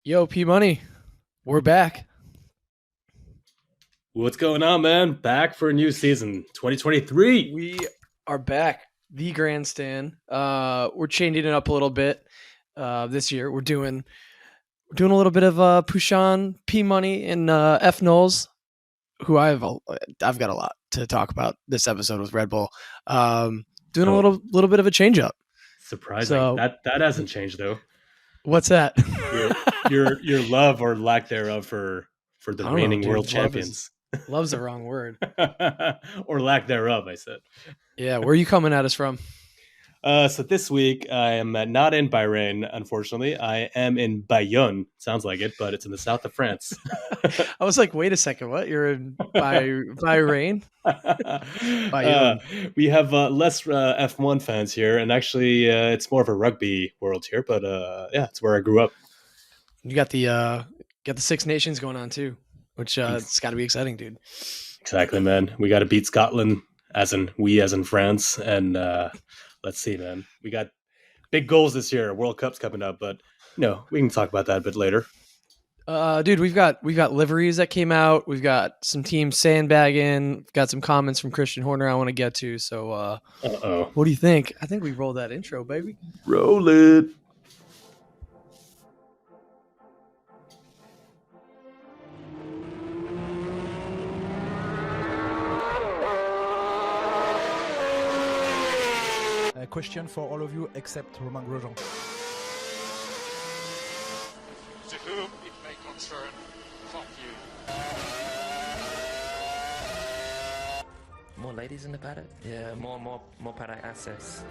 Yo, P Money, we're back. What's going on, man? Back for a new season, 2023. We are back. The Grandstand. We're changing it up a little bit this year. We're doing a little bit of Puxan, P Money, and F Knowles, who I've got a lot to talk about this episode with Red Bull. Doing a little bit of a change up. Surprising. So, that hasn't changed though. What's that? your love or lack thereof for the reigning world champions. Love's the wrong word. Or lack thereof, I said. Yeah, where are you coming at us from? So this week I am not in Bahrain, unfortunately. I am in Bayonne. Sounds like it, but it's in the south of France. I was like, wait a second, what? You're in Bahrain? We have less F1 fans here, and actually it's more of a rugby world here, but yeah, it's where I grew up. You got the Six Nations going on too, which it's got to be exciting, dude. Exactly, man. We got to beat Scotland, as in France, and let's see, man. We got big goals this year. World Cup's coming up, but we can talk about that a bit later. Dude, we've got liveries that came out. We've got some teams sandbagging. We've got some comments from Christian Horner I want to get to. So, what do you think? I think we rolled that intro, baby. Roll it. A question for all of you except Romain Grosjean. To whom it may concern, fuck you. More ladies in the paddock? Yeah, more paddock access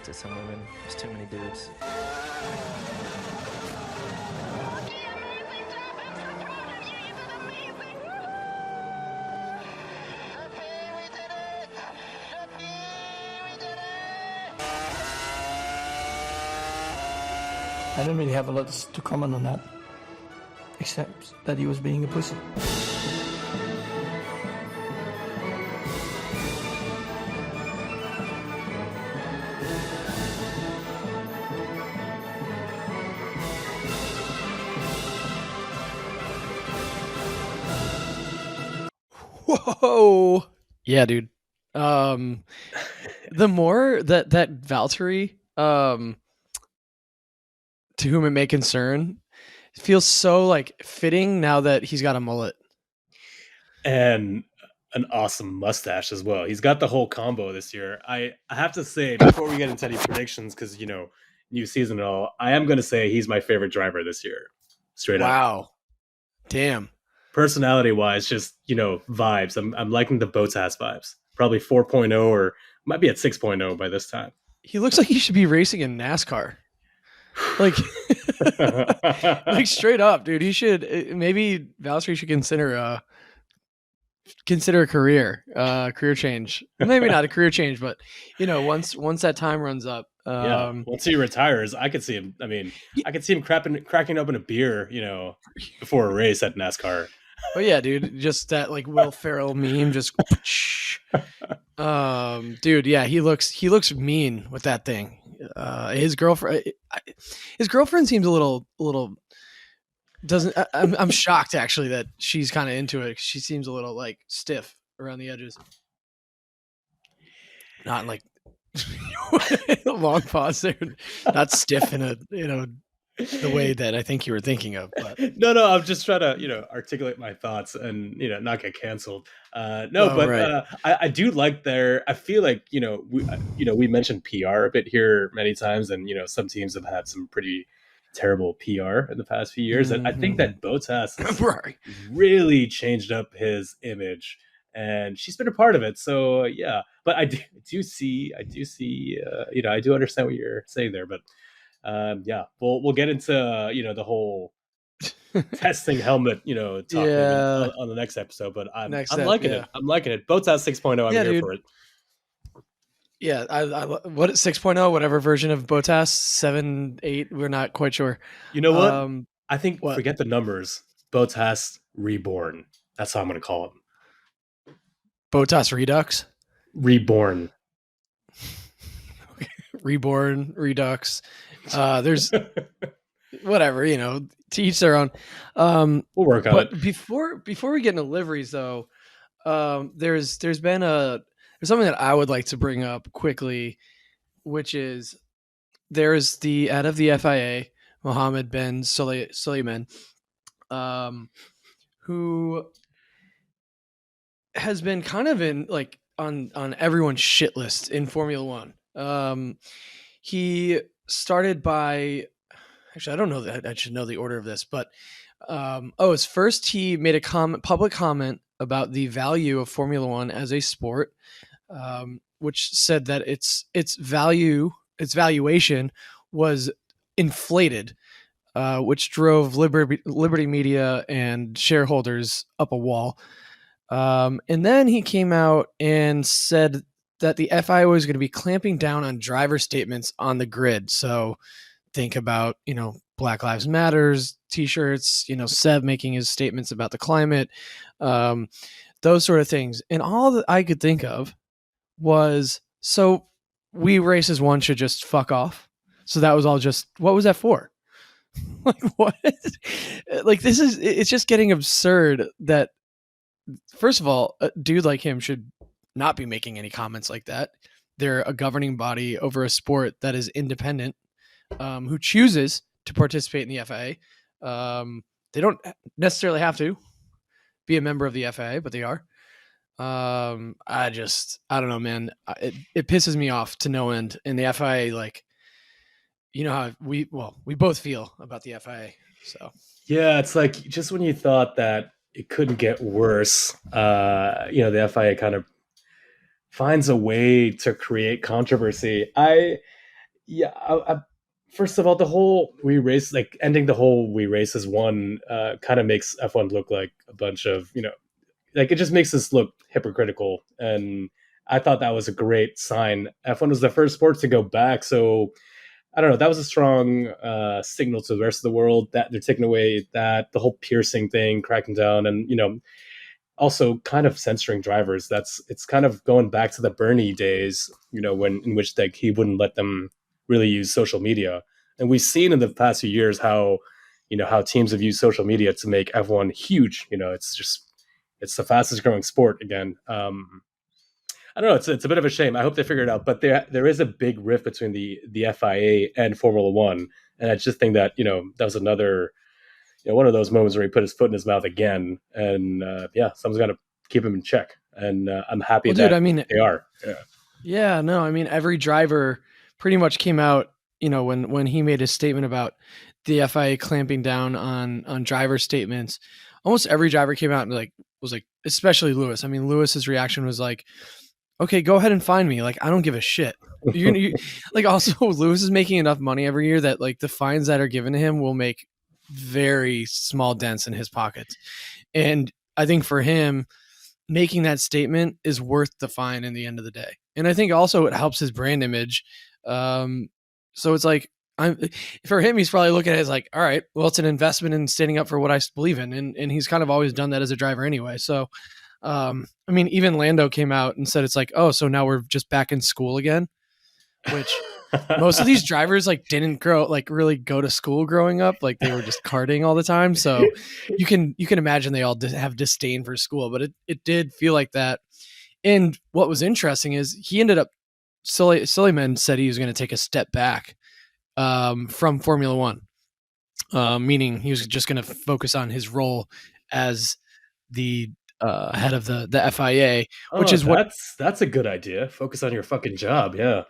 to some women. There's too many dudes. I don't really have a lot to comment on that, except that he was being a pussy. Whoa. Yeah, dude. The more that Valtteri, to whom it may concern, it feels so like fitting now that he's got a mullet and an awesome mustache as well. He's got the whole combo this year. I have to say, before we get into any predictions, because new season and all, I am going to say he's my favorite driver this year. Straight up. Wow. Damn. Personality wise, just vibes. I'm liking the Bottas vibes. Probably 4.0 or might be at 6.0 by this time. He looks like he should be racing in NASCAR. Like straight up, dude. He should maybe Valtteri should consider a career change. Maybe not a career change, but once that time runs up. Once he retires, I could see him. I mean, I could see him cracking open a beer, before a race at NASCAR. Oh yeah, dude. Just that like Will Ferrell meme, just dude. Yeah, he looks mean with that thing. His girlfriend seems a little doesn't. I'm shocked actually that she's kind of into it. She seems a little like stiff around the edges. Not like long pause there. Not stiff in the way that I think you were thinking of. But no, I'm just trying to articulate my thoughts and not get canceled. I do like I feel like we mentioned PR a bit here many times, and some teams have had some pretty terrible PR in the past few years, and I think that Bottas has really changed up his image, and she's been a part of it. So yeah, but I do see I do understand what you're saying there, but yeah, we'll get into the whole testing helmet talk on the next episode, but I'm liking it. I'm liking it. Bottas 6.0. I'm here for it. Yeah, I what 6.0, whatever version of Bottas, 7, 8, we're not quite sure. You know what? I think forget the numbers. Bottas Reborn. That's how I'm going to call him. Bottas Redux. Reborn. Reborn, Redux. There's whatever, to each their own. We'll work on it. But before we get into liveries, though, there's something that I would like to bring up quickly, which is there's the head of the FIA, Mohammed bin Sulayman, who has been kind of in like on everyone's shit list in Formula One. He started by, actually, I don't know that I should know the order of this, but it's first he made a public comment about the value of Formula One as a sport, which said that its valuation was inflated, which drove Liberty Media and shareholders up a wall. And then he came out and said that the FIA was going to be clamping down on driver statements on the grid. So think about, Black Lives Matters t-shirts, Seb making his statements about the climate, those sort of things. And all that I could think of was, so we races one should just fuck off. So that was all just, what was that for? Like, what? Like, it's just getting absurd that, first of all, a dude like him should not be making any comments like that. They're a governing body over a sport that is independent, who chooses to participate in the FIA. They don't necessarily have to be a member of the FIA, but they are. I don't know, man. It pisses me off to no end. And the FIA, like, how we both feel about the FIA. So yeah, it's like just when you thought that it couldn't get worse, the FIA kind of finds a way to create controversy. First of all, the whole we race, like ending the whole we race as one, kind of makes F1 look like a bunch of, like it just makes us look hypocritical. And I thought that was a great sign. F1 was the first sport to go back. So I don't know, that was a strong signal to the rest of the world that they're taking away that the whole piercing thing, cracking down, and, also kind of censoring drivers. It's kind of going back to the Bernie days, in which like he wouldn't let them really use social media. And we've seen in the past few years how teams have used social media to make F1 huge. It's the fastest growing sport again. I don't know. It's a bit of a shame. I hope they figure it out. But there is a big rift between the FIA and Formula One, and I just think that that was another one of those moments where he put his foot in his mouth again, and someone's got to keep him in check. And I'm happy that they are. Yeah, no, every driver pretty much came out, when he made his statement about the FIA clamping down on driver statements. Almost every driver came out and was like, especially Lewis. Lewis's reaction was like, okay, go ahead and fine me. Like, I don't give a shit. Like, also, Lewis is making enough money every year that like the fines that are given to him will make very small dents in his pockets. And I think for him, making that statement is worth the fine in the end of the day. And I think also it helps his brand image. So it's like, for him, he's probably looking at it as like, all right, well, it's an investment in standing up for what I believe in. And he's kind of always done that as a driver anyway. So, even Lando came out and said, it's like, oh, so now we're just back in school again, which most of these drivers like didn't really go to school growing up. Like they were just karting all the time. So you can imagine they all have disdain for school, but it did feel like that. And what was interesting is he ended up, Sulayman said he was going to take a step back from Formula One, meaning he was just going to focus on his role as the head of the FIA, which is that's a good idea. Focus on your fucking job. Yeah.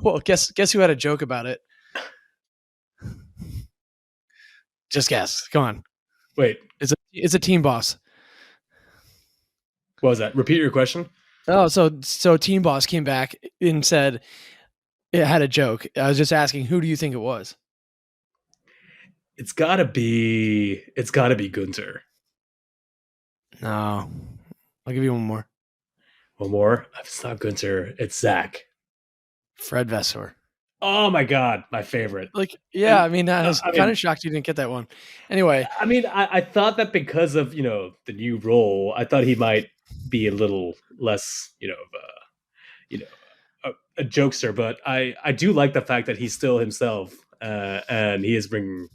Well, guess who had a joke about it? Just guess. Come on. Wait. It's a team boss. What was that? Repeat your question. Oh, so team boss came back and said it had a joke. I was just asking, who do you think it was? It's gotta be Gunter. No. I'll give you one more. One more? If it's not Gunter, it's Zach. Fred Vasseur. Oh my God, my favorite. Like, yeah, I was kind of shocked you didn't get that one. Anyway. I thought that because of, the new role, I thought he might be a little less, a jokester, but I do like the fact that he's still himself and he is bringing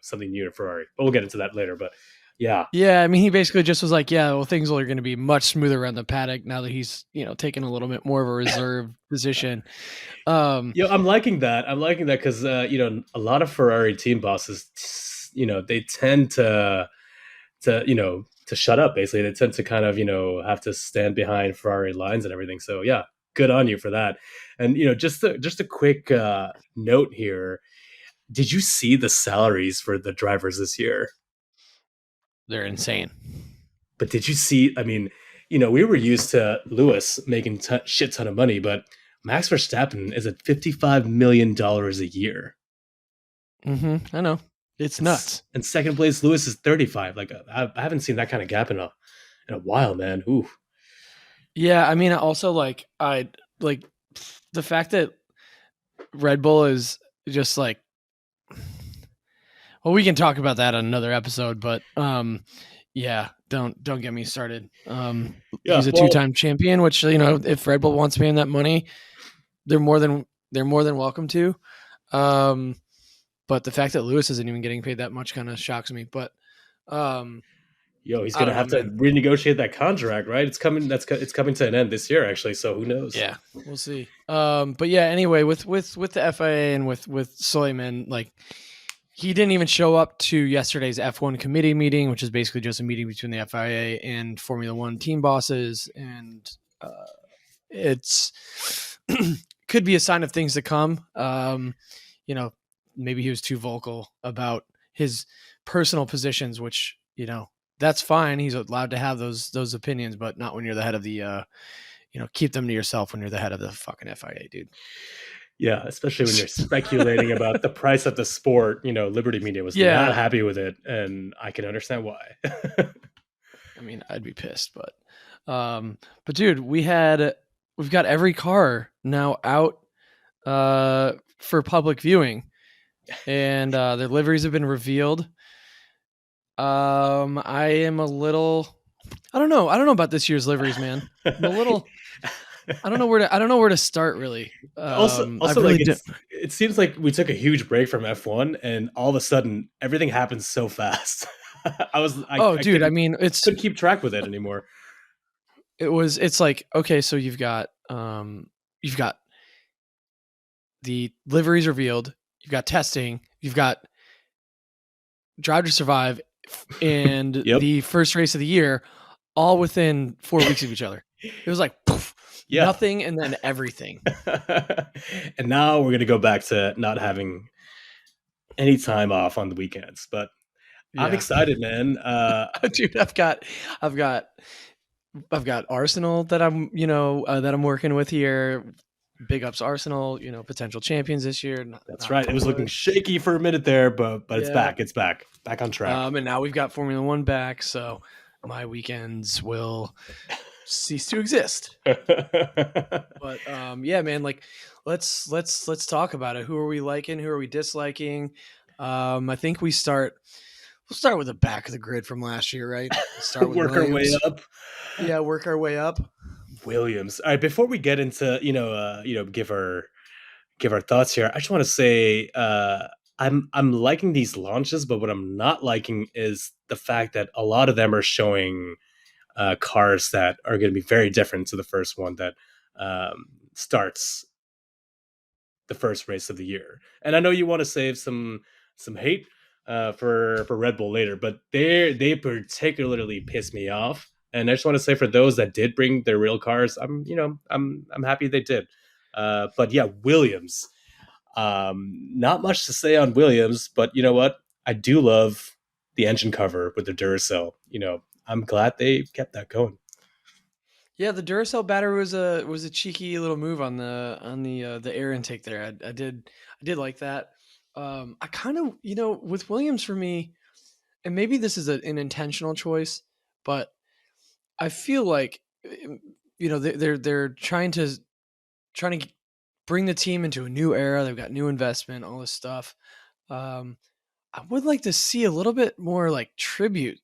something new to Ferrari. But we'll get into that later. But yeah, I mean, he basically just was like, yeah, well, things are going to be much smoother around the paddock now that he's taking a little bit more of a reserve position. I'm liking that. I'm liking that because a lot of Ferrari team bosses, they tend to shut up. Basically, they tend to kind of have to stand behind Ferrari lines and everything. So yeah, good on you for that. And just a quick note here. Did you see the salaries for the drivers this year? They're insane. But did you see? I mean, we were used to Lewis making shit ton of money, but Max Verstappen is at $55 million a year. I know. It's nuts. And second place, Lewis is 35. Like I haven't seen that kind of gap in a while, man. Ooh. Yeah, I mean, also like the fact that Red Bull is just like, well, we can talk about that on another episode, but yeah, don't get me started. He's a two-time champion, which if Red Bull wants to pay him that money, they're more than welcome to. But the fact that Lewis isn't even getting paid that much kind of shocks me. But he's gonna have to renegotiate that contract, right? It's coming. It's coming to an end this year, actually. So who knows? Yeah, we'll see. But yeah, anyway, with the FIA and with Suleiman, like, he didn't even show up to yesterday's F1 committee meeting, which is basically just a meeting between the FIA and Formula One team bosses, and it's could be a sign of things to come. Maybe he was too vocal about his personal positions, which, that's fine. He's allowed to have those opinions, but not when you're the head of the, keep them to yourself when you're the head of the fucking FIA, dude. Yeah, especially when you're speculating about the price of the sport. Liberty Media was not happy with it, and I can understand why. I mean, I'd be pissed, but dude, we've got every car now out for public viewing, and their liveries have been revealed. I am a little, I don't know about this year's liveries, man. I'm a little. I don't know where to start, really. Also, really, like it seems like we took a huge break from F1, and all of a sudden, everything happens so fast. I couldn't keep track with it anymore. It's like, okay, so you've got the liveries revealed, you've got testing, you've got Drive to Survive, and the first race of the year, all within 4 weeks of each other. It was like, poof. Yeah. Nothing and then everything. And now we're going to go back to not having any time off on the weekends, but I'm excited, man. Dude, I've got Arsenal that I'm working with here. Big ups Arsenal, potential champions this year. That's right. It was looking shaky for a minute there, but it's back. It's back on track. And now we've got Formula One back, so my weekends will cease to exist. But yeah, man, like let's talk about it. Who are we liking? Who are we disliking? I think we'll start with the back of the grid from last year, right? Start with work our way up. Yeah, work our way up. Williams. All right, before we get into give our thoughts here, I just want to say I'm liking these launches, but what I'm not liking is the fact that a lot of them are showing cars that are going to be very different to the first one that starts the first race of the year. And I know you want to save some hate for Red Bull later, but they particularly piss me off. And I just want to say, for those that did bring their real cars, I'm happy they did. But yeah, Williams. Not much to say on Williams, but you know what? I do love the engine cover with the Duracell. I'm glad they kept that going. Yeah, the Duracell battery was a cheeky little move on the air intake there. I did like that. I kind of, with Williams, for me, and maybe this is an intentional choice, but I feel like they're trying to bring the team into a new era. They've got new investment, all this stuff. I would like to see a little bit more like tribute.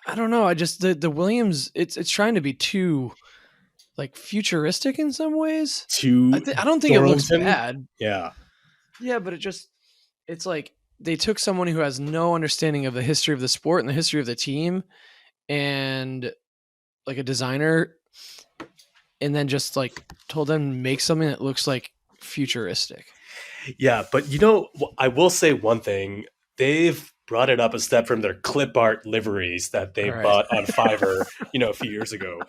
I don't know. I just the Williams. It's trying to be too like futuristic in some ways. I don't think it looks bad. Yeah. Yeah, but it's like they took someone who has no understanding of the history of the sport and the history of the team, and like a designer, and then just like told them to make something that looks like futuristic. Yeah, but I will say one thing. They've brought it up a step from their clip art liveries that they bought on Fiverr, a few years ago.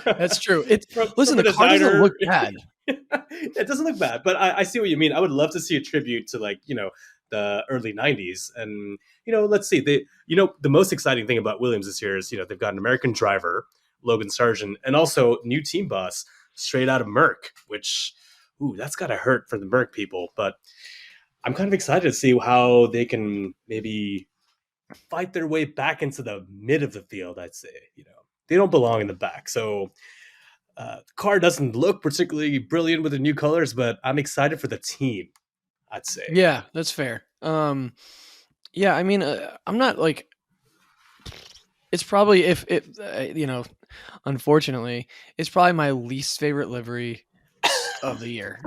That's true. Listen, from the car doesn't look bad. It doesn't look bad, but I see what you mean. I would love to see a tribute to the early 90s. And, let's see. The most exciting thing about Williams this year is, they've got an American driver, Logan Sargent, and also new team boss straight out of Merck, which, that's got to hurt for the Merck people. But I'm kind of excited to see how they can maybe fight their way back into the mid of the field, I'd say. They don't belong in the back. So the car doesn't look particularly brilliant with the new colors, but I'm excited for the team, I'd say. Yeah, that's fair. Yeah, I mean, I'm not like, it's probably, if it, unfortunately, it's probably my least favorite livery of the year.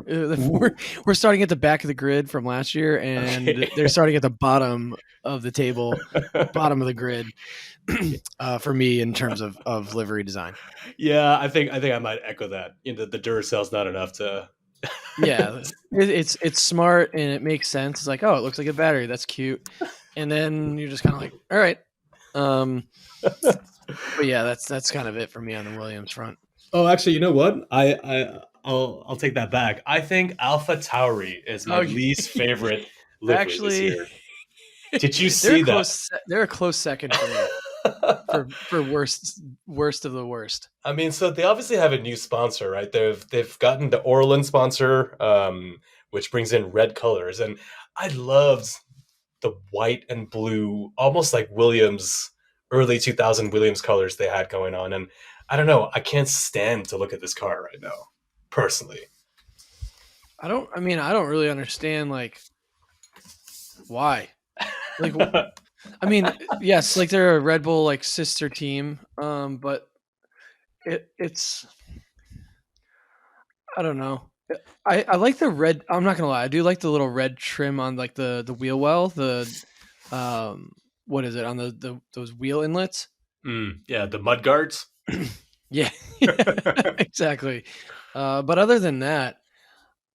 We're starting at the back of the grid from last year, and they're starting at the bottom of the table, bottom of the grid for me in terms of livery design. Yeah, I think I might echo that. The Duracell's not enough to. Yeah, it's smart and it makes sense. It's like, oh, it looks like a battery. That's cute. And then you're just kind of like, all right. But yeah, that's kind of it for me on the Williams front. Oh, actually, you know what? I'll take that back. I think Alpha Tauri is my least favorite livery this year. Did you see that? They're a close second for me. for worst of the worst. I mean, so they obviously have a new sponsor, right? They've gotten the Orland sponsor, which brings in red colors, and I loved the white and blue, almost like Williams early 2000 Williams colors they had going on. And I don't know, I can't stand to look at this car right now, personally. I don't really understand like why. Like, I mean, yes, like they're a Red Bull like sister team, but it's I don't know. I like the red. I'm not gonna lie, I do like the little red trim on like the wheel well. The what is it on those wheel inlets? Yeah, the mud guards. Yeah, exactly. But other than that,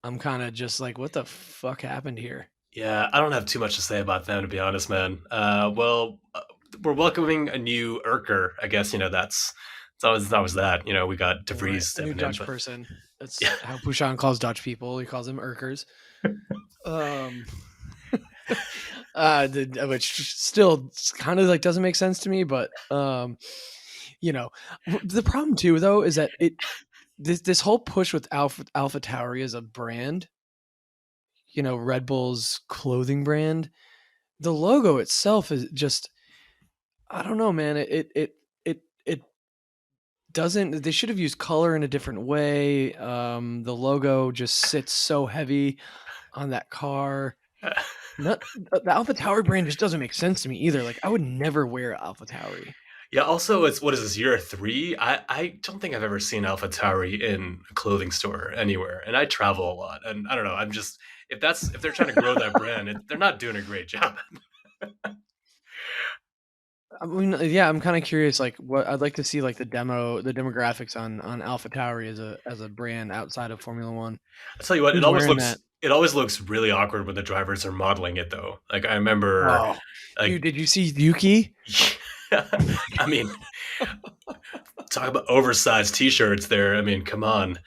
I'm kind of just like, what the fuck happened here? Yeah, I don't have too much to say about them, to be honest, man. We're welcoming a new Urker. I guess that's it's always that. We got De Vries, a new Dutch person. That's how Puxan calls Dutch people. He calls them Urkers. Which still kind of like doesn't make sense to me, but the problem too though is that this whole push with Alpha Tauri as a brand, Red Bull's clothing brand, the logo itself is just, I don't know, man. It doesn't. They should have used color in a different way. The logo just sits so heavy on that car. The Alpha Tauri brand just doesn't make sense to me either. Like, I would never wear Alpha Tauri. Yeah, also, what is this, year 3? I don't think I've ever seen Alpha Tauri in a clothing store anywhere, and I travel a lot, and I don't know, I'm just, if they're trying to grow that brand, they're not doing a great job. I mean, yeah, I'm kind of curious, like, what I'd like to see, like, the demographics on Alpha Tauri as a brand outside of Formula One. I'll tell you what, it always looks really awkward when the drivers are modeling it, though. Like, I remember... dude, did you see Yuki? I mean, talk about oversized t-shirts there. I mean, come on.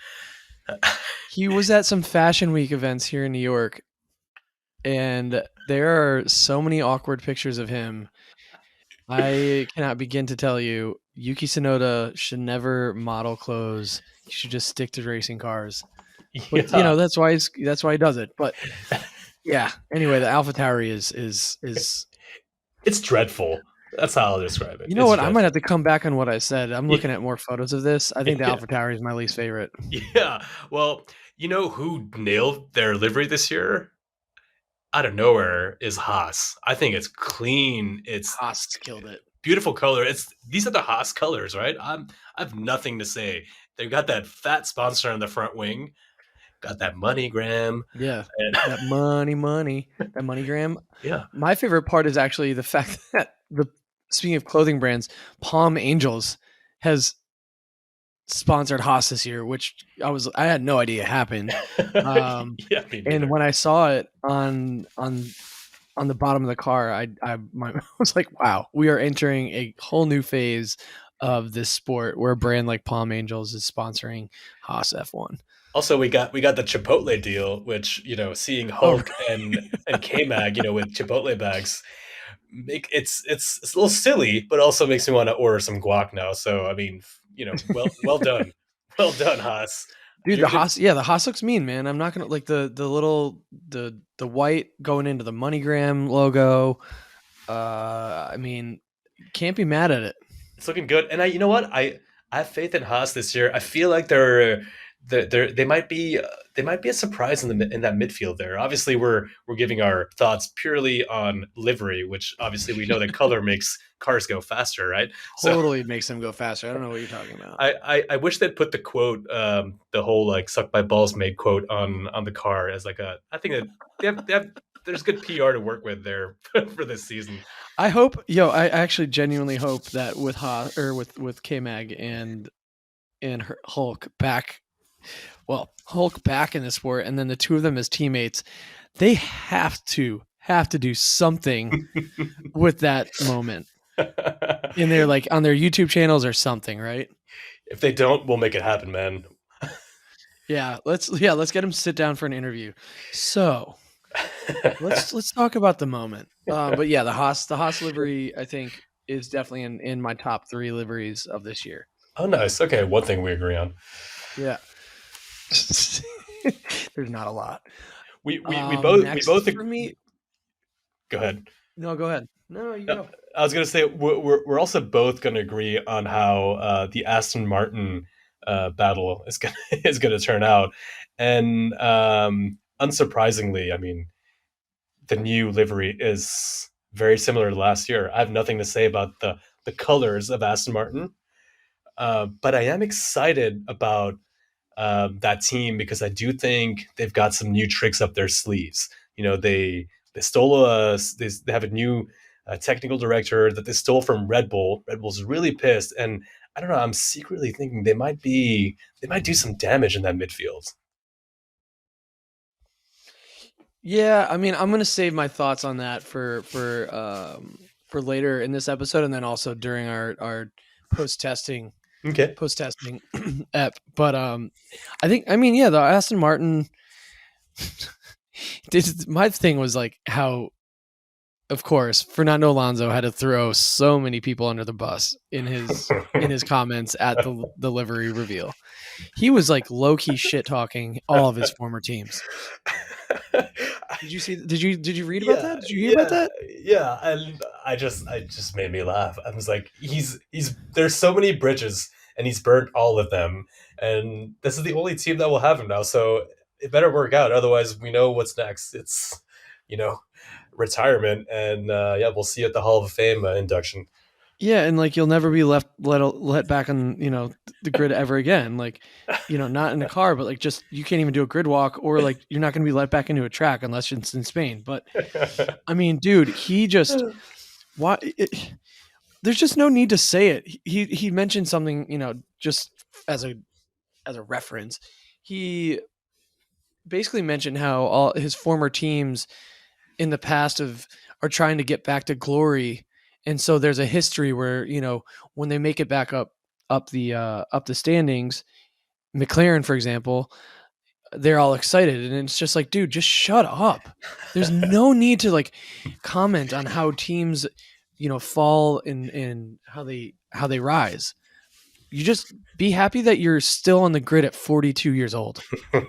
He was at some Fashion Week events here in New York, and there are so many awkward pictures of him. I cannot begin to tell you. Yuki Tsunoda should never model clothes. He should just stick to racing cars. But, that's why he does it. But yeah. Anyway, the Alpha Tauri is it's dreadful. That's how I'll describe it. You know what? Dreadful. I might have to come back on what I said. I'm looking at more photos of this. I think the Alpha Tauri is my least favorite. Yeah. Well, you know who nailed their livery this year? Out of nowhere is Haas. I think it's clean. Haas killed it. Beautiful color. These are the Haas colors, right? I have nothing to say. They've got that fat sponsor on the front wing. got that MoneyGram. Yeah, And that money, that MoneyGram. yeah. My favorite part is actually the fact that speaking of clothing brands, Palm Angels has sponsored Haas this year, which I had no idea happened. Yeah, me neither. And when I saw it on the bottom of the car, I was like, wow, we are entering a whole new phase of this sport where a brand like Palm Angels is sponsoring Haas F1. Also, we got the Chipotle deal, which, you know, seeing Hulk and K-Mag, you know, with Chipotle bags, it's a little silly, but also makes me want to order some guac now. So I mean, you know, well done, well done, Haas. Dude, the Haas looks mean, man. I'm not gonna like the little the white going into the MoneyGram logo. I mean, can't be mad at it. It's looking good, and you know what? I have faith in Haas this year. I feel like they might be a surprise in that midfield there. Obviously, we're giving our thoughts purely on livery, which obviously we know that color makes cars go faster, right? Totally makes them go faster. I don't know what you're talking about. I wish they'd put the quote, the whole like "suck by balls made" quote on the car as like a. I think that they have there's good PR to work with there for this season. I actually genuinely hope that with Haas or with K-Mag and Hulk back. Well, Hulk back in the sport, and then the two of them as teammates, they have to do something with that moment in their like on their YouTube channels or something, right? If they don't, we'll make it happen, man. Let's get them sit down for an interview. So let's talk about the moment. But yeah, the Haas livery I think is definitely in my top 3 liveries of this year. Oh, nice. Okay, one thing we agree on. Yeah. There's not a lot. We both for me. Go ahead. No, go ahead. No, you go. I was gonna say we're also both gonna agree on how the Aston Martin battle is gonna turn out, and unsurprisingly, I mean, the new livery is very similar to last year. I have nothing to say about the colors of Aston Martin, but I am excited about that team because I do think they've got some new tricks up their sleeves. You know, they have a new technical director that they stole from Red Bull. Red Bull's really pissed, and I don't know. I'm secretly thinking they might do some damage in that midfield. Yeah, I mean, I'm gonna save my thoughts on that for later in this episode, and then also during our post testing. Okay. Post testing ep. But the Aston Martin. My thing was like how, of course, Fernando Alonso had to throw so many people under the bus in his comments at the livery reveal. He was like low key shit talking all of his former teams. Did you see? Did you read about that? Did you hear about that? Yeah, and I just made me laugh. I was like, he's there's so many bridges, and he's burnt all of them, and this is the only team that will have him now. So it better work out. Otherwise, we know what's next. It's, you know, retirement, and we'll see you at the Hall of Fame induction. Yeah, and like you'll never be let back on, you know, the grid ever again. Like, you know, not in a car, but like just you can't even do a grid walk, or like you're not going to be let back into a track unless it's in Spain. But I mean, dude, he just there's just no need to say it. He mentioned something, you know, just as a reference. He basically mentioned how all his former teams in the past are trying to get back to glory. And so there's a history where, you know, when they make it back up the standings, McLaren, for example, they're all excited, and it's just like, dude, just shut up. There's no need to like comment on how teams, you know, fall in how they rise. You just be happy that you're still on the grid at 42 years old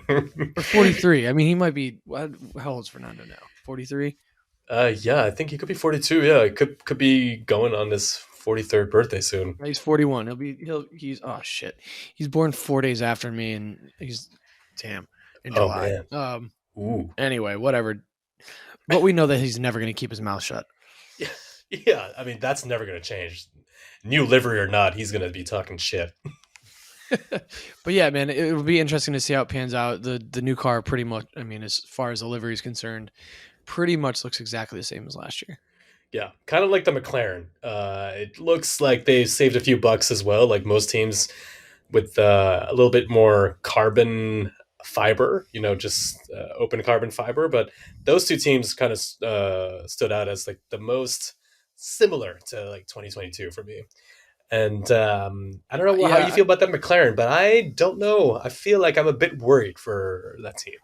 or 43. I mean, he might be. How old's Fernando now? 43. Yeah, I think he could be 42. Yeah, he could be going on his 43rd birthday soon. He's 41. He's oh shit. He's born 4 days after me, and he's in July. Man. Ooh. Anyway, whatever. But we know that he's never going to keep his mouth shut. Yeah. I mean, that's never going to change. New livery or not, he's going to be talking shit. But yeah, man, it will be interesting to see how it pans out. The new car pretty much, I mean, as far as the livery is concerned, pretty much looks exactly the same as last year. Yeah, kind of like the McLaren. It looks like they saved a few bucks as well, like most teams, with a little bit more carbon fiber, just open carbon fiber. But those two teams kind of stood out as like the most similar to like 2022 for me. And I don't know how you feel about that McLaren, but I don't know. I feel like I'm a bit worried for that team.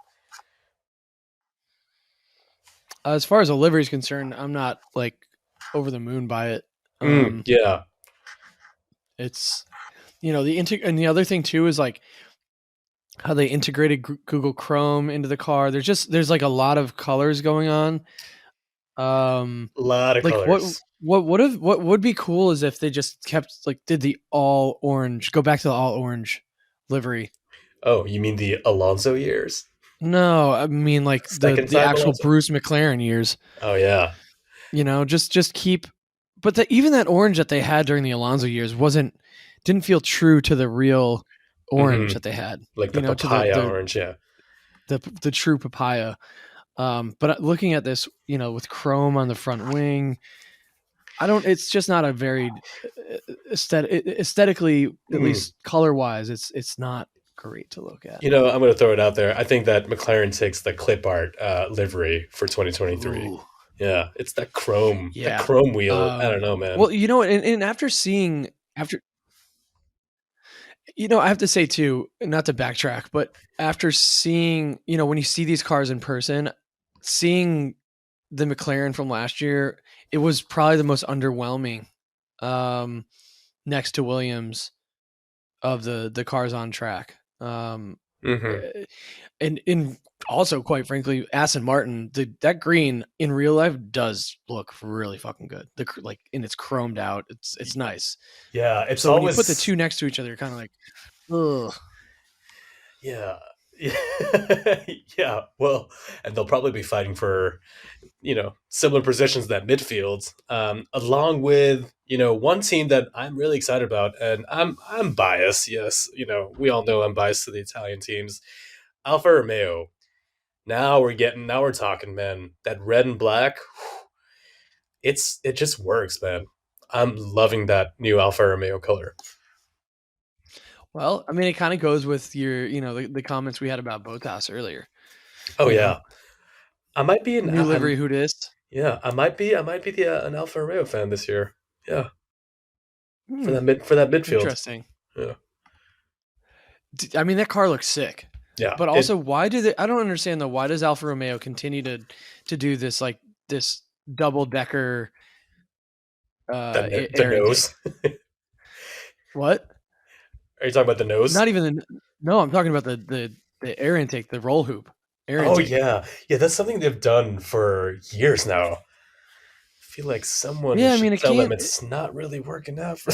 As far as the livery is concerned, I'm not like over the moon by it. Yeah, it's and the other thing too is like how they integrated Google Chrome into the car. There's like a lot of colors going on. A lot of like colors. What would be cool is if they just kept like did the all orange, go back to the all orange livery. Oh, you mean the Alonso years? No, I mean like the actual Alonso. Bruce McLaren years. Oh yeah. Just keep, but even that orange that they had during the Alonso years didn't feel true to the real orange that they had. Like the papaya orange, yeah. The true papaya. But looking at this, with chrome on the front wing, it's just not a very aesthetically, at least color wise, it's not great to look at. I'm going to throw it out there. I think that McLaren takes the clip art livery for 2023. Ooh. Yeah, it's that chrome wheel. I don't know, man. Well, and I have to say too, not to backtrack, but after seeing, when you see these cars in person, seeing the McLaren from last year, it was probably the most underwhelming, next to Williams, of the cars on track. And also, quite frankly, Aston Martin, that green in real life does look really fucking good. And it's chromed out. It's nice. Yeah, it's so always when you put the two next to each other, you're kind of like, ugh. Yeah. Yeah. Well, and they'll probably be fighting for, similar positions in that midfield, along with, one team that I'm really excited about, and I'm biased. Yes. We all know I'm biased to the Italian teams. Alfa Romeo. Now we're talking, man. That red and black, it just works, man. I'm loving that new Alfa Romeo color. Well, I mean, it kind of goes with your, the comments we had about Bottas earlier. Oh yeah, I might be an new livery hootist. Yeah, I might be an Alfa Romeo fan this year. Yeah, for that midfield. Interesting. Yeah, I mean, that car looks sick. Yeah, but also, why do they? I don't understand though. Why does Alfa Romeo continue to do this, like this double decker? The nose. What? Are you talking about the nose? Not even no. I'm talking about the air intake, the roll hoop. Intake. Yeah. That's something they've done for years now. I feel like someone should tell them it's not really working out for.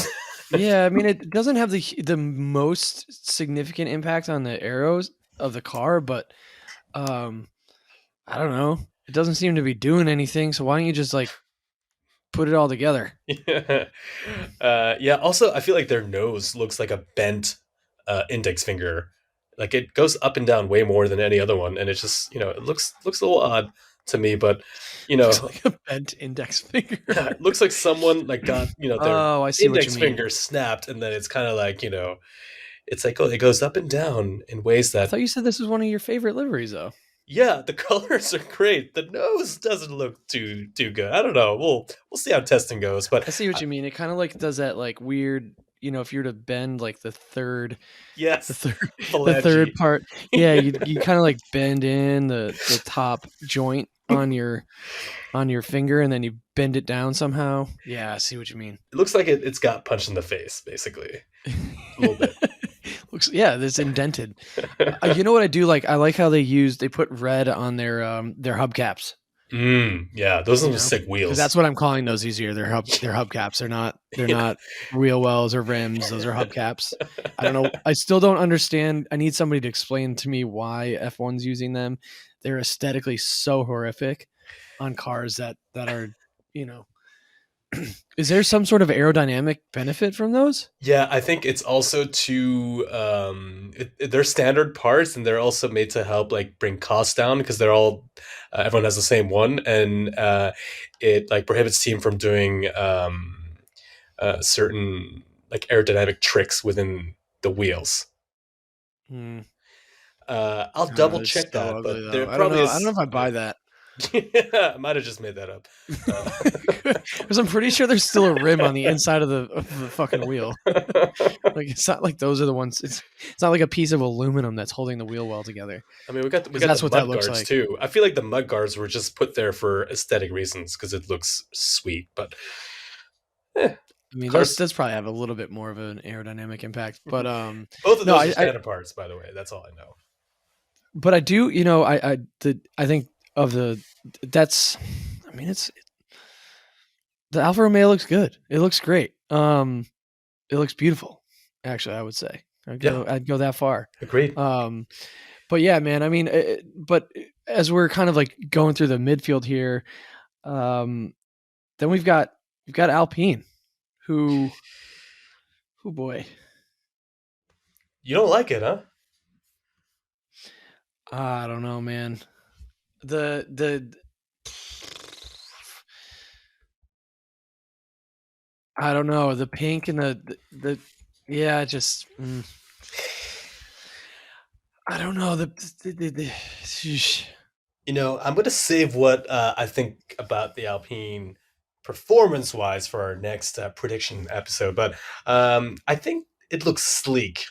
Yeah, I mean, it doesn't have the most significant impact on the arrows of the car, but I don't know. It doesn't seem to be doing anything. So why don't you just like put it all together? Yeah. Also, I feel like their nose looks like a bent index finger. Like it goes up and down way more than any other one, and it's just it looks a little odd to me. But looks like a bent index finger. Yeah, it looks like someone like got their I see index finger snapped, and then it's kind of like it's like it goes up and down in ways that. I thought you said this was one of your favorite liveries, though. Yeah, the colors are great. The nose doesn't look too good. I don't know. We'll see how testing goes. But I see what you mean. It kind of like does that like weird. If you were to bend like the third, the third part, yeah, you kind of like bend in the top joint on your finger, and then you bend it down somehow. Yeah, I see what you mean. It looks like it's got punched in the face, basically, a little bit. It's indented. You know what I do like? I like how they put red on their hubcaps. Yeah, those are sick wheels. That's what I'm calling those easier. They're hubcaps. They're not wheel wells or rims. Those are hubcaps. I don't know. I still don't understand. I need somebody to explain to me why F1's using them. They're aesthetically so horrific on cars that are, Is there some sort of aerodynamic benefit from those? Yeah, I think it's also to they're standard parts, and they're also made to help like bring costs down because they're all everyone has the same one, and it like prohibits team from doing certain like aerodynamic tricks within the wheels. I'll double It's check so that, ugly, but though. there I don't probably know. is. I don't know if I buy that. I might have just made that up. Because I'm pretty sure there's still a rim on the inside of the fucking wheel. Like it's not like those are the ones. It's not like a piece of aluminum that's holding the wheel well together. I mean, we got that's the what that mud looks guards like. too. I feel like the mud guards were just put there for aesthetic reasons because it looks sweet. But I mean, those probably have a little bit more of an aerodynamic impact. But both of those are standard parts, by the way. That's all I know. But I do, I think of that's. I mean, the Alfa Romeo looks good. It looks great. It looks beautiful. Actually, I would say I'd go that far. Agreed. But yeah, man. I mean, but as we're kind of like going through the midfield here, then we've got Alpine, who boy, you don't like it, huh? I don't know, man. I don't know, the pink and the yeah, just I don't know I'm going to save what I think about the Alpine performance-wise for our next prediction episode, but I think it looks sleek.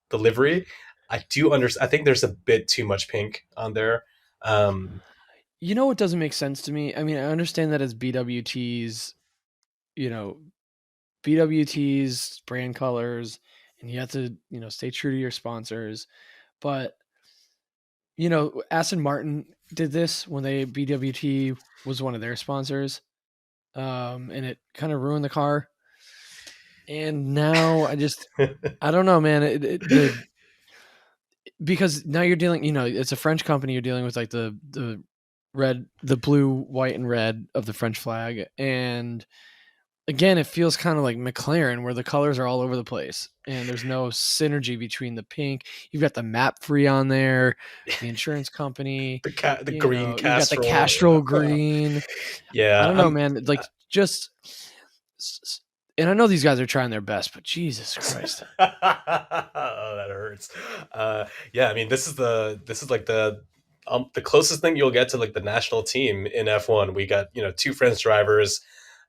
The livery, I think there's a bit too much pink on there. What doesn't make sense to me? I mean, I understand that as BWT's, BWT's brand colors, and you have to, stay true to your sponsors. But, Aston Martin did this when BWT was one of their sponsors, and it kind of ruined the car. And now I don't know, man. Because now you're dealing, it's a French company. You're dealing with like the red, the blue, white, and red of the French flag. And again, it feels kind of like McLaren, where the colors are all over the place and there's no synergy between the pink. You've got the map free on there, the insurance company, the green Castrol. You got the Castrol green. Yeah. I don't know, man. Like and I know these guys are trying their best, but Jesus Christ. Oh, that hurts. Yeah, I mean, this is like the closest thing you'll get to like the national team in F1. We got, two French drivers.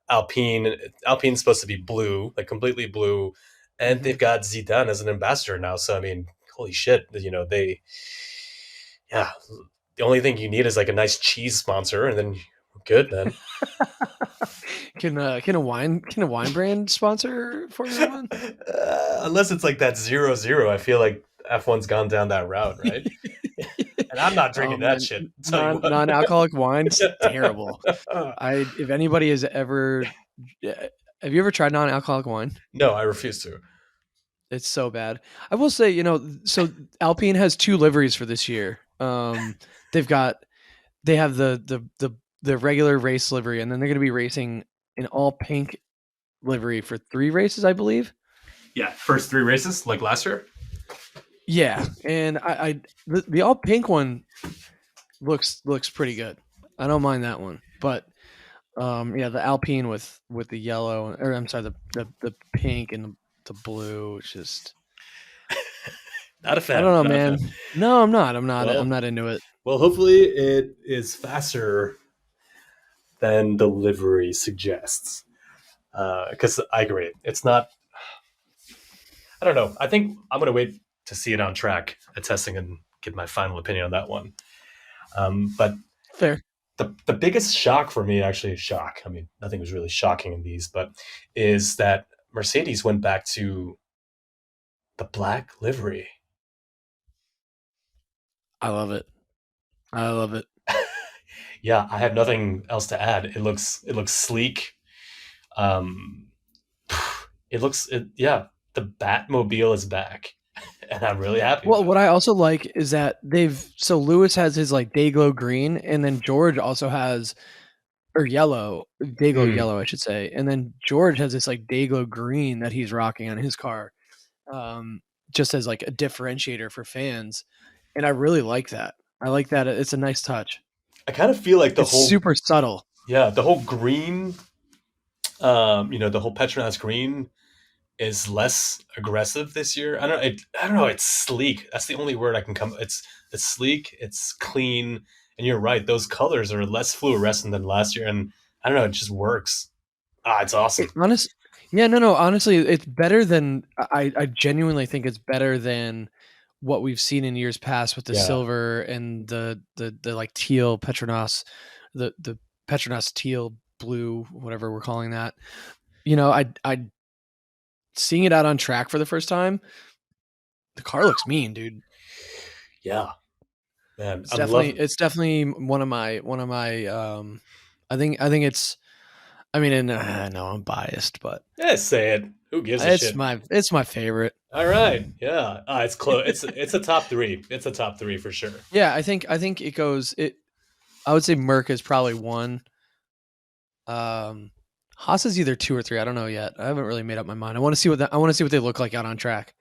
Alpine's supposed to be blue, like completely blue, and they've got Zidane as an ambassador now. So I mean, holy shit, the only thing you need is like a nice cheese sponsor, and then you're good, man. Can a wine brand sponsor Formula One? Unless it's like that 0-0, I feel like F1's gone down that route, right? And I'm not drinking that shit. Non-alcoholic wine's terrible. If anybody has ever, have you ever tried non-alcoholic wine? No, I refuse to. It's so bad. I will say, so Alpine has 2 liveries for this year. They have the regular race livery, and then they're going to be racing in all pink livery for 3 races, I believe. Yeah, first 3 races, like last year. Yeah, and the all pink one looks pretty good. I don't mind that one, but the Alpine with the yellow, or I'm sorry, the pink and the blue, it's just not a fan. I don't know, man. No, I'm not. I'm not into it. Well, hopefully it is faster than the livery suggests. Because I agree, it's not. I don't know. I think I'm going to wait to see it on track at testing and give my final opinion on that one. But fair. The biggest shock for me, actually shock, I mean, nothing was really shocking in these, but is that Mercedes went back to the black livery. I love it. Yeah, I have nothing else to add. It looks sleek. The Batmobile is back, and I'm really happy. Well, what I also like is that Lewis has his like Dayglow green, and then George also has or yellow, Dayglow yellow, I should say. And then George has this like Dayglow green that he's rocking on his car, just as like a differentiator for fans. And I really like that. I like that. It's a nice touch. I kind of feel like It's super subtle. Yeah, the whole green, the whole Petronas green is less aggressive this year. I don't know. It's sleek. That's the only word I can come. It's sleek. It's clean. And you're right. Those colors are less fluorescent than last year. And I don't know. It just works. It's awesome. Honestly, it's better than I genuinely think it's better than what we've seen in years past with the silver and the like teal Petronas, the Petronas teal blue, whatever we're calling that. I seeing it out on track for the first time, the car looks mean, dude. Yeah, man, it's definitely one of my. I think it's. I mean, and I know I'm biased, but say it. Who gives a shit? It's my favorite. All right, yeah, it's close. It's a top 3. It's a top 3 for sure. Yeah, I think it goes. I would say Merc is probably 1. Haas is either 2 or 3. I don't know yet. I haven't really made up my mind. I want to see what they look like out on track.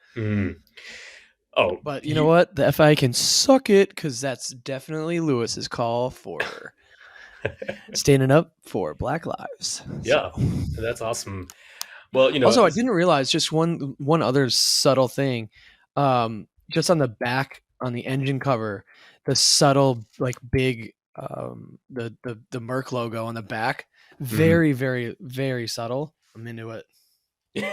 Oh, but you know what? The FIA can suck it because that's definitely Lewis's call for standing up for Black Lives. Yeah, that's awesome. Well, also I didn't realize just one other subtle thing. Just on the back on the engine cover, the subtle like big the Merc logo on the back. Very, very, very subtle. I'm into it. All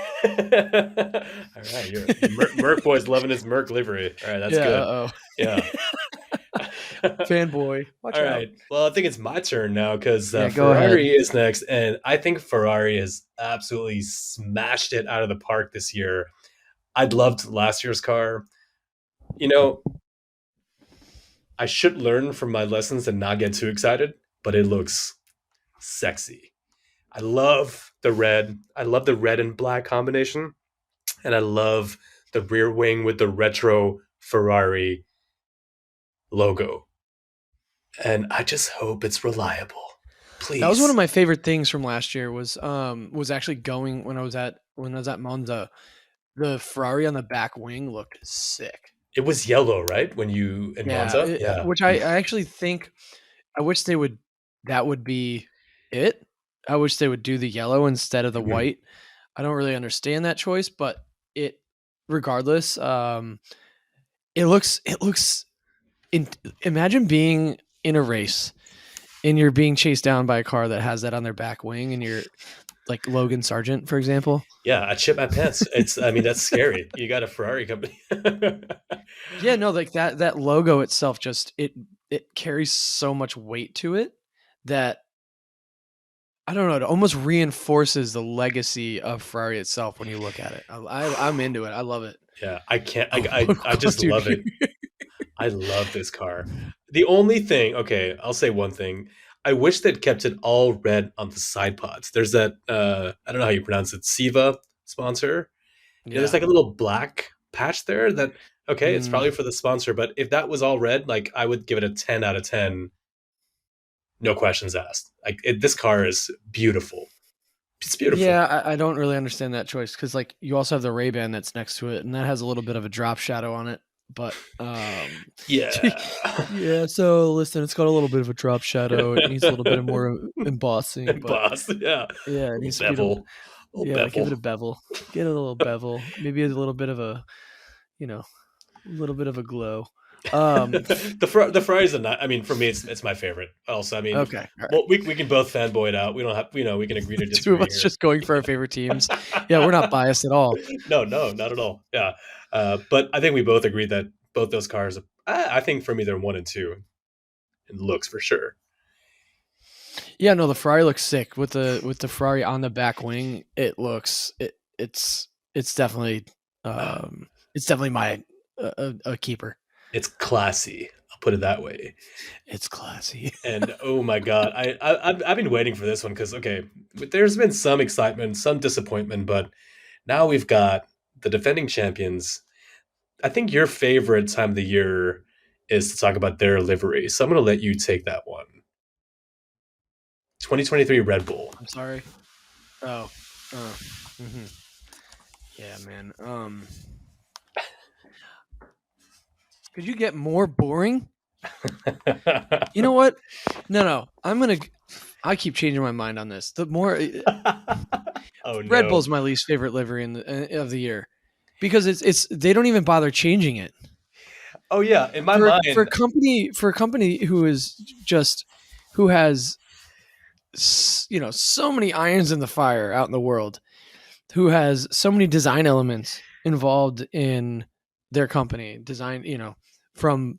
right, Merc boy's loving his Merc livery. All right, that's good. Uh-oh. Yeah. Fanboy. Watch out. Right. Well, I think it's my turn now because Ferrari is next, and I think Ferrari has absolutely smashed it out of the park this year. I loved last year's car. I should learn from my lessons and not get too excited, but it looks sexy. I love the red. I love the red and black combination, and I love the rear wing with the retro Ferrari logo. And I just hope it's reliable. Please. That was one of my favorite things from last year was actually going when I was at Monza. The Ferrari on the back wing looked sick. It was yellow, right? When you in Monza? Yeah. Which I actually think I wish they would that would be it. I wish they would do the yellow instead of the white. I don't really understand that choice, but regardless, it looks imagine being in a race and you're being chased down by a car that has that on their back wing and you're like Logan Sargent, for example. Yeah, I shit my pants. That's scary. You got a Ferrari company. Yeah, no, like that logo itself just it carries so much weight to it that I don't know, it almost reinforces the legacy of Ferrari itself when you look at it. I'm into it. I love it. Yeah, I can't I just love it. I love this car. The only thing, okay, I'll say one thing. I wish they'd kept it all red on the side pods. There's that, I don't know how you pronounce it, Siva sponsor. Yeah. There's like a little black patch there that, okay, it's probably for the sponsor, but if that was all red, like I would give it a 10 out of 10. No questions asked. Like this car is beautiful. It's beautiful. Yeah, I don't really understand that choice because like you also have the Ray-Ban that's next to it and that has a little bit of a drop shadow on it. But yeah. So listen, it's got a little bit of a drop shadow. It needs a little bit more embossing. Yeah. It needs bevel. Give it a bevel. Get a little bevel. Maybe a little bit of a, little bit of a glow. The Ferrari's I mean, for me, it's my favorate. Also, I mean, okay. Right. Well, we can both fanboy it out. We don't have, we can agree to disagree. Two of us just going for our favorite teams. Yeah, we're not biased at all. No, not at all. Yeah. But I think we both agree that both those cars, I think for me, they're 1 and 2 in looks for sure. Yeah, no, the Ferrari looks sick with the Ferrari on the back wing. It looks it's definitely my a keeper. It's classy. I'll put it that way. It's classy. And oh my God, I've been waiting for this one because okay, there's been some excitement, some disappointment, but now we've got the defending champions. I think your favorite time of the year is to talk about their livery. So I'm going to let you take that one. 2023 Red Bull. I'm sorry. Oh. Mm-hmm. Yeah, man. Could you get more boring? You know what? No. I keep changing my mind on this. The more Oh no. Red Bull's my least favorite livery of the year because it's they don't even bother changing it. Oh yeah, in my mind, for a company who has so many irons in the fire out in the world, who has so many design elements involved in their company, from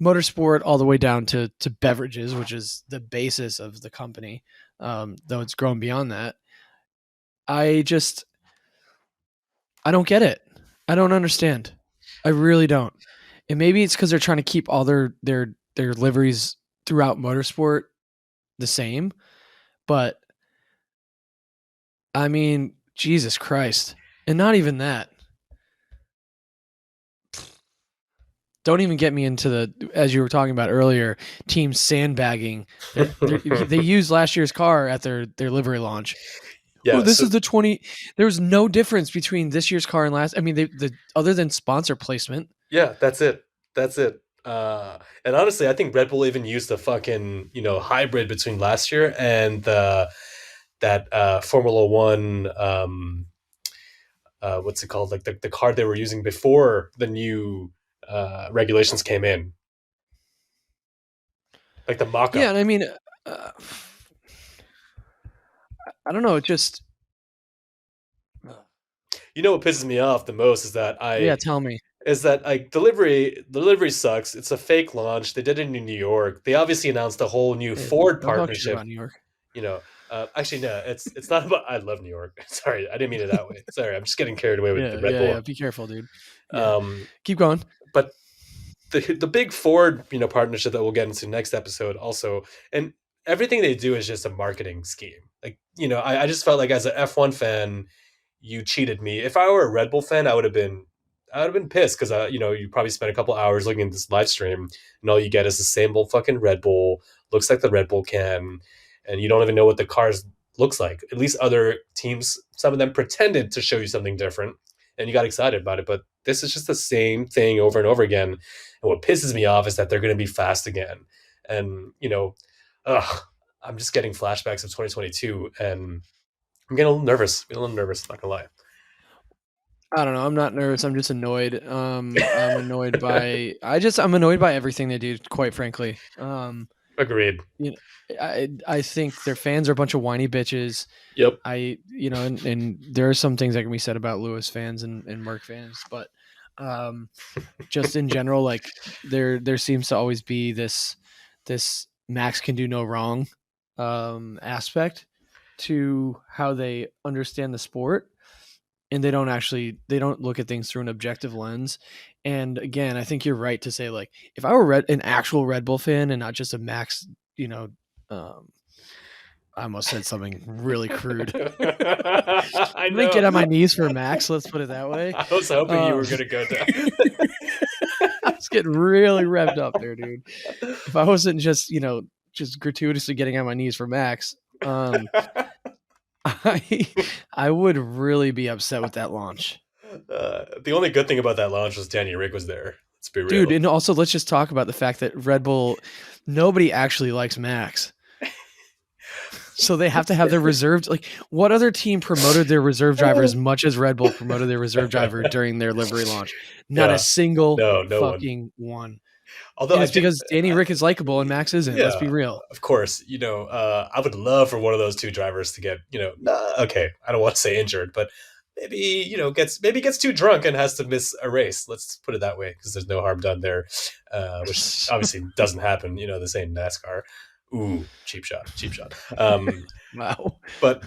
motorsport all the way down to beverages, which is the basis of the company, though it's grown beyond that. I don't get it. I don't understand. I really don't. And maybe it's because they're trying to keep all their liveries throughout motorsport the same. But I mean, Jesus Christ. And not even that. Don't even get me into as you were talking about earlier, team sandbagging. They used last year's car at their livery launch. Yeah, this is the 20. There was no difference between this year's car and last. I mean, the other than sponsor placement. Yeah, that's it. And honestly, I think Red Bull even used the fucking hybrid between last year and that Formula One. What's it called? Like the car they were using before the new regulations came in, like the mock-up. Yeah, and I mean, I don't know. It just, what pisses me off the most is that tell me. Is that like the livery sucks. It's a fake launch. They did it in New York. They obviously announced a whole new Ford partnership. About New York. Actually, no, it's not about. I love New York. Sorry, I didn't mean it that way. Sorry, I'm just getting carried away with the Red Bull. Yeah, be careful, dude. Keep going. But the big Ford, partnership that we'll get into next episode also, and everything they do is just a marketing scheme. Like, I just felt like as an F1 fan, you cheated me. If I were a Red Bull fan, I would have been pissed because you probably spent a couple hours looking at this live stream and all you get is the same old fucking Red Bull. Looks like the Red Bull can, and you don't even know what the cars looks like. At least other teams, some of them pretended to show you something different, and you got excited about it. But this is just the same thing over and over again. And what pisses me off is that they're going to be fast again. And I'm just getting flashbacks of 2022, and I'm getting a little nervous. Not gonna lie. I don't know. I'm not nervous. I'm just annoyed. I'm annoyed by. I'm annoyed by everything they do. Quite frankly. Agreed. I think their fans are a bunch of whiny bitches. Yep. And there are some things that can be said about Lewis fans and Merc fans, but just in general, like there seems to always be this Max can do no wrong aspect to how they understand the sport. And they don't look at things through an objective lens. And again, I think you're right to say, like, if I were an actual Red Bull fan and not just a Max, I almost said something really crude. I'm going to get on my knees for Max. Let's put it that way. I was hoping you were going to go down. I was getting really revved up there, dude. If I wasn't just gratuitously getting on my knees for Max, I would really be upset with that launch. The only good thing about that launch was Danny Rick was there. Let's be real. Dude, and also let's just talk about the fact that Red Bull, nobody actually likes Max. So they have to have their reserved, like, what other team promoted their reserve driver as much as Red Bull promoted their reserve driver during their livery launch? Not a single fucking one. Although it's because Danny Rick is likable and Max isn't. Let's be real. Of course, I would love for one of those two drivers to get, okay, I don't want to say injured, but maybe gets too drunk and has to miss a race. Let's put it that way, because there's no harm done there, which obviously doesn't happen. This ain't NASCAR. Ooh, cheap shot. Wow. But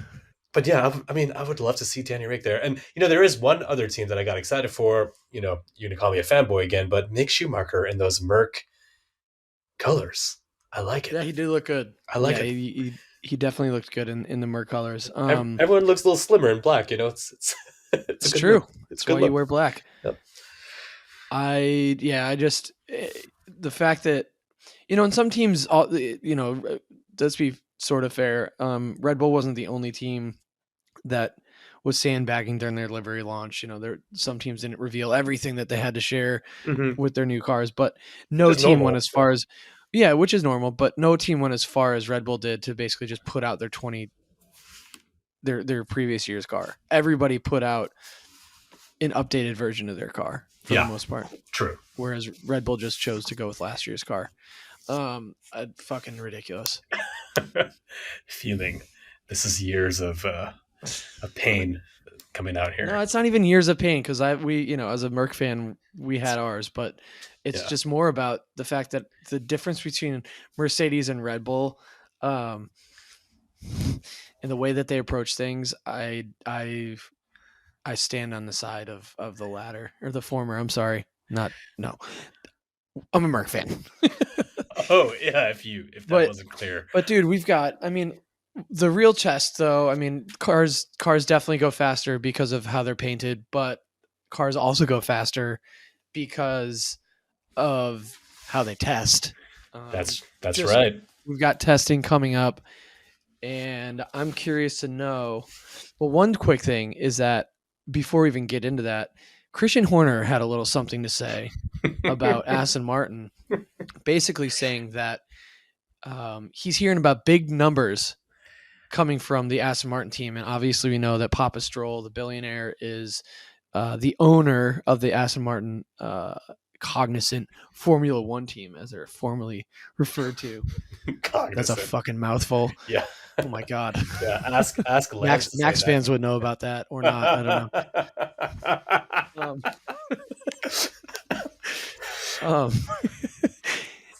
yeah, I would love to see Danny Rick there. And, there is one other team that I got excited for. You're going to call me a fanboy again, but Mick Schumacher in those Merc colors. I like it. Yeah, he did look good. I like it. He definitely looked good in the Merc colors. Everyone looks a little slimmer in black, it's true. Look. It's why you wear black. Yep. The fact that, in some teams, let's be sort of fair. Red Bull wasn't the only team that was sandbagging during their livery launch. Some teams didn't reveal everything that they had to share with their new cars, but no It's team normal, went as far as, which is normal, but no team went as far as Red Bull did to basically just put out their previous year's car. Everybody put out an updated version of their car for the most part. True. Whereas Red Bull just chose to go with last year's car. Fucking ridiculous. Feeling this is years of pain coming out here. No, it's not even years of pain because we as a Merc fan we had ours, but it's just more about the fact that the difference between Mercedes and Red Bull, and the way that they approach things, I stand on the side of the latter or the former. I'm sorry, I'm a Merc fan. Oh yeah, if that wasn't clear. But dude, we've got. I mean, the real test, though. I mean, cars definitely go faster because of how they're painted, but cars also go faster because of how they test. That's right. We've got testing coming up, and I'm curious to know. Well, one quick thing is that before we even get into that, Christian Horner had a little something to say about Aston Martin, basically saying that he's hearing about big numbers coming from the Aston Martin team. And obviously we know that Papa Stroll, the billionaire, is the owner of the Aston Martin Cognizant Formula One team, as they're formerly referred to. That's a fucking mouthful. Yeah. Oh my God. Yeah. Ask Lance. Max fans would know about that or not. I don't know.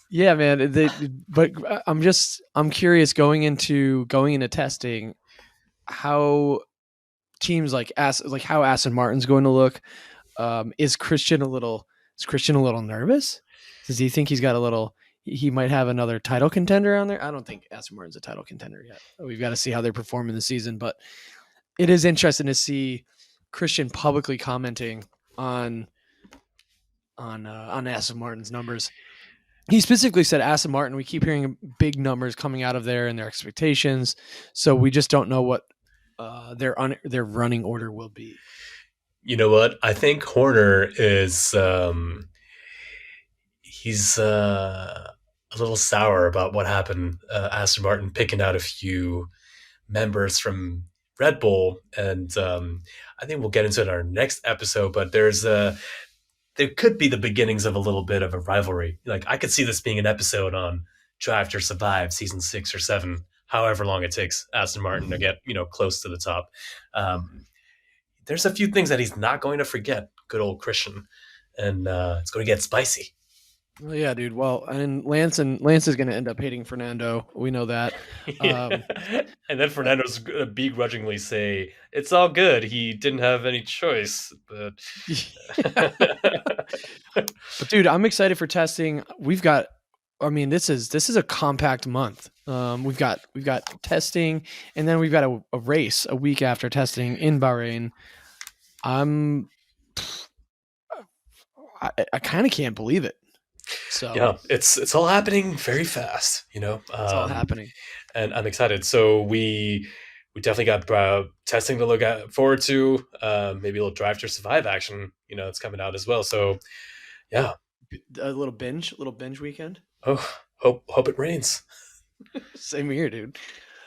Yeah, man. But I'm curious going into testing how teams like how Aston Martin's going to look. Is Christian a little nervous? Does he think he's got a little? He might have another title contender on there. I don't think Aston Martin's a title contender yet. We've got to see how they perform in the season, but it is interesting to see Christian publicly commenting on Aston Martin's numbers. He specifically said Aston Martin, we keep hearing big numbers coming out of there and their expectations, so we just don't know what their running order will be. You know what? I think Horner is he's a little sour about what happened. Aston Martin picking out a few members from Red Bull, and I think we'll get into it in our next episode. But there could be the beginnings of a little bit of a rivalry. Like I could see this being an episode on Drive to Survive, season 6 or 7, however long it takes Aston Martin to get close to the top. There's a few things that he's not going to forget. Good old Christian, and it's going to get spicy. Well, yeah, dude. Well, and Lance is going to end up hating Fernando. We know that. And then Fernando's going to begrudgingly say, it's all good. He didn't have any choice. But dude, I'm excited for testing. We've got, this is a compact month. We've got testing, and then we've got a race a week after testing in Bahrain. I kind of can't believe it. So yeah, it's all happening very fast, it's all happening, and I'm excited. So we definitely got testing to look forward to. Maybe a little Drive to Survive action, it's coming out as well. So yeah, a little binge weekend. Oh, hope it rains. Same here, dude.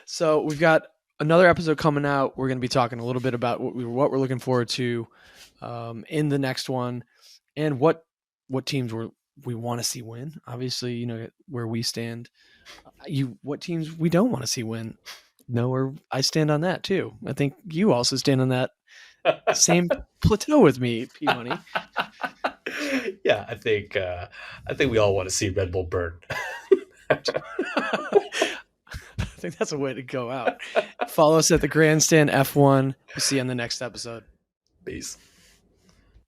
So we've got another episode coming out. We're going to be talking a little bit about what we're looking forward to in the next one, and what teams we want to see win. Obviously, where we stand. What teams we don't want to see win. No, I stand on that too. I think you also stand on that same plateau with me, P Money. Yeah, I think we all want to see Red Bull burn. I think that's a way to go out. Follow us at the Grandstand F1. We'll see you on the next episode. Peace.